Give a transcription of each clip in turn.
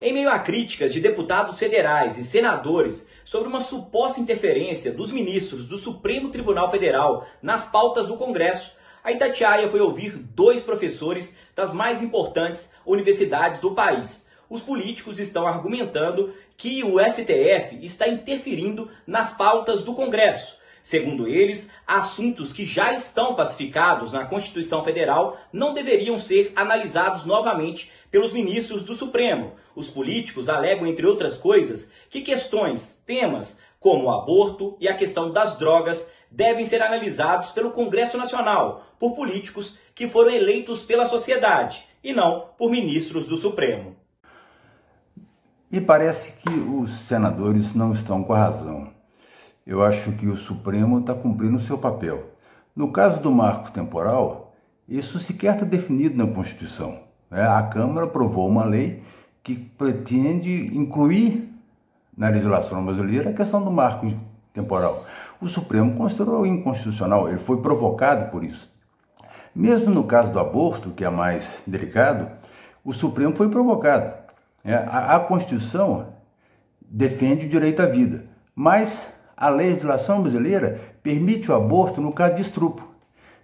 Em meio a críticas de deputados federais e senadores sobre uma suposta interferência dos ministros do Supremo Tribunal Federal nas pautas do Congresso, a Itatiaia foi ouvir dois professores das mais importantes universidades do país. Os políticos estão argumentando que o STF está interferindo nas pautas do Congresso. Segundo eles, assuntos que já estão pacificados na Constituição Federal não deveriam ser analisados novamente pelos ministros do Supremo. Os políticos alegam, entre outras coisas, que temas como o aborto e a questão das drogas devem ser analisados pelo Congresso Nacional, por políticos que foram eleitos pela sociedade e não por ministros do Supremo. Me parece que os senadores não estão com a razão. Eu acho que o Supremo está cumprindo o seu papel. No caso do marco temporal, isso sequer está definido na Constituição. A Câmara aprovou uma lei que pretende incluir na legislação brasileira a questão do marco temporal. O Supremo considerou inconstitucional, ele foi provocado por isso. Mesmo no caso do aborto, que é mais delicado, o Supremo foi provocado. A Constituição defende o direito à vida, mas a legislação brasileira permite o aborto no caso de estupro.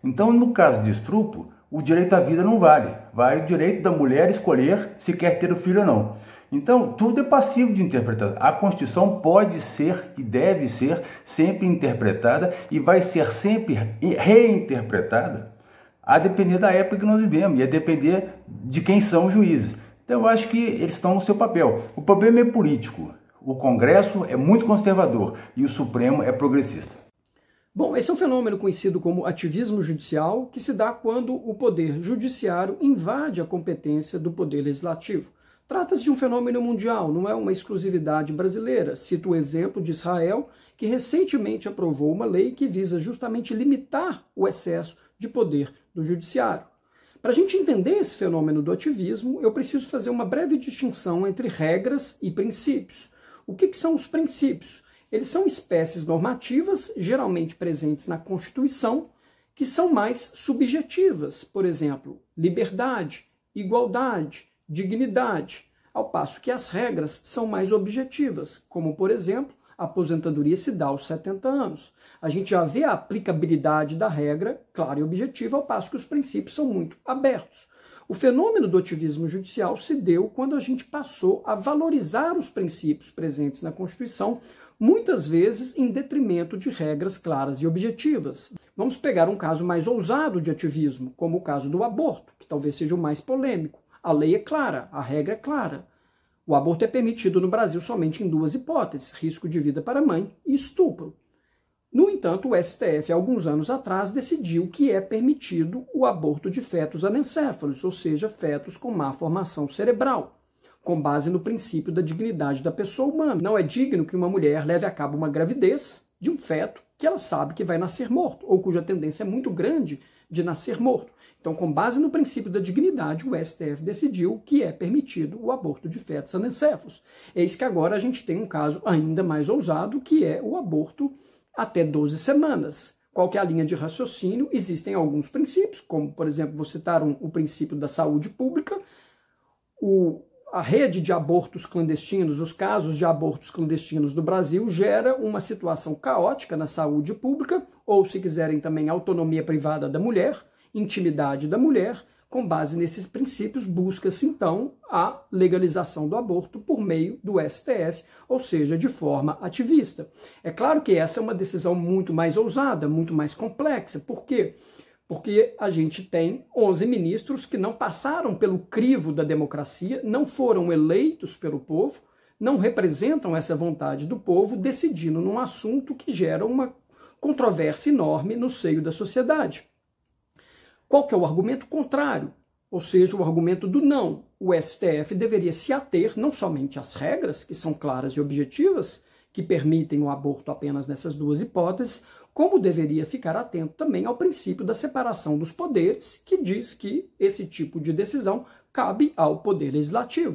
Então, no caso de estupro, o direito à vida não vale. Vale o direito da mulher escolher se quer ter o filho ou não. Então, tudo é passivo de interpretação. A Constituição pode ser e deve ser sempre interpretada e vai ser sempre reinterpretada a depender da época que nós vivemos e a depender de quem são os juízes. Então, eu acho que eles estão no seu papel. O problema é político. O Congresso é muito conservador e o Supremo é progressista. Bom, esse é um fenômeno conhecido como ativismo judicial, que se dá quando o poder judiciário invade a competência do poder legislativo. Trata-se de um fenômeno mundial, não é uma exclusividade brasileira. Cito o exemplo de Israel, que recentemente aprovou uma lei que visa justamente limitar o excesso de poder do judiciário. Para a gente entender esse fenômeno do ativismo, eu preciso fazer uma breve distinção entre regras e princípios. O que são os princípios? Eles são espécies normativas, geralmente presentes na Constituição, que são mais subjetivas. Por exemplo, liberdade, igualdade, dignidade. Ao passo que as regras são mais objetivas, como, por exemplo, a aposentadoria se dá aos 70 anos. A gente já vê a aplicabilidade da regra clara e objetiva, ao passo que os princípios são muito abertos. O fenômeno do ativismo judicial se deu quando a gente passou a valorizar os princípios presentes na Constituição, muitas vezes em detrimento de regras claras e objetivas. Vamos pegar um caso mais ousado de ativismo, como o caso do aborto, que talvez seja o mais polêmico. A lei é clara, a regra é clara. O aborto é permitido no Brasil somente em duas hipóteses: risco de vida para a mãe e estupro. No entanto, o STF, alguns anos atrás, decidiu que é permitido o aborto de fetos anencéfalos, ou seja, fetos com má formação cerebral, com base no princípio da dignidade da pessoa humana. Não é digno que uma mulher leve a cabo uma gravidez de um feto que ela sabe que vai nascer morto, ou cuja tendência é muito grande de nascer morto. Então, com base no princípio da dignidade, o STF decidiu que é permitido o aborto de fetos anencéfalos. Eis que agora a gente tem um caso ainda mais ousado, que é o aborto até 12 semanas. Qual que é a linha de raciocínio? Existem alguns princípios, como, por exemplo, vou citar o princípio da saúde pública, a rede de abortos clandestinos, os casos de abortos clandestinos no Brasil gera uma situação caótica na saúde pública, ou, se quiserem também, autonomia privada da mulher, intimidade da mulher. Com base nesses princípios, busca-se, então, a legalização do aborto por meio do STF, ou seja, de forma ativista. É claro que essa é uma decisão muito mais ousada, muito mais complexa. Por quê? Porque a gente tem 11 ministros que não passaram pelo crivo da democracia, não foram eleitos pelo povo, não representam essa vontade do povo, decidindo num assunto que gera uma controvérsia enorme no seio da sociedade. Qual que é o argumento contrário? Ou seja, o argumento do não. O STF deveria se ater não somente às regras, que são claras e objetivas, que permitem o aborto apenas nessas duas hipóteses, como deveria ficar atento também ao princípio da separação dos poderes, que diz que esse tipo de decisão cabe ao Poder Legislativo.